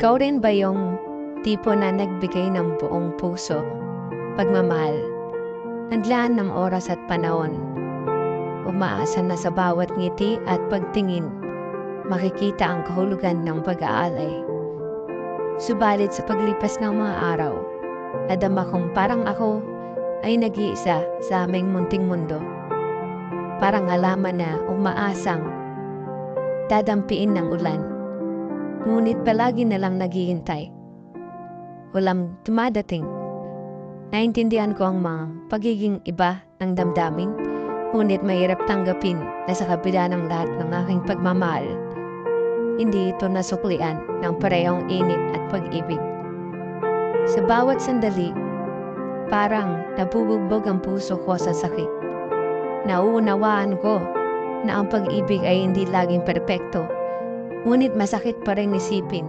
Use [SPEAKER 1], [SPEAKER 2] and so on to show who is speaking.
[SPEAKER 1] Ikaw rin ba yung tipo na nagbigay ng buong puso, pagmamahal, naglaan ng oras at panahon, umaasa na sa bawat ngiti at pagtingin, makikita ang kahulugan ng pag-aalay. Subalit sa paglipas ng mga araw, nadama kong parang ako ay nag-iisa sa aming munting mundo. Parang halaman na umaasang dadampiin ng ulan. Ngunit palagi na lang naghihintay. Walang dumadating. Naintindihan ko ang mga pagiging iba ng damdamin, ngunit mahirap tanggapin na sa kabila ng lahat ng aking pagmamahal, hindi ito nasuklian ng parehong init at pag-ibig. Sa bawat sandali, parang nabubugbog ang puso ko sa sakit. Nauunawaan ko na ang pag-ibig ay hindi laging perpekto, ngunit masakit pa rin isipin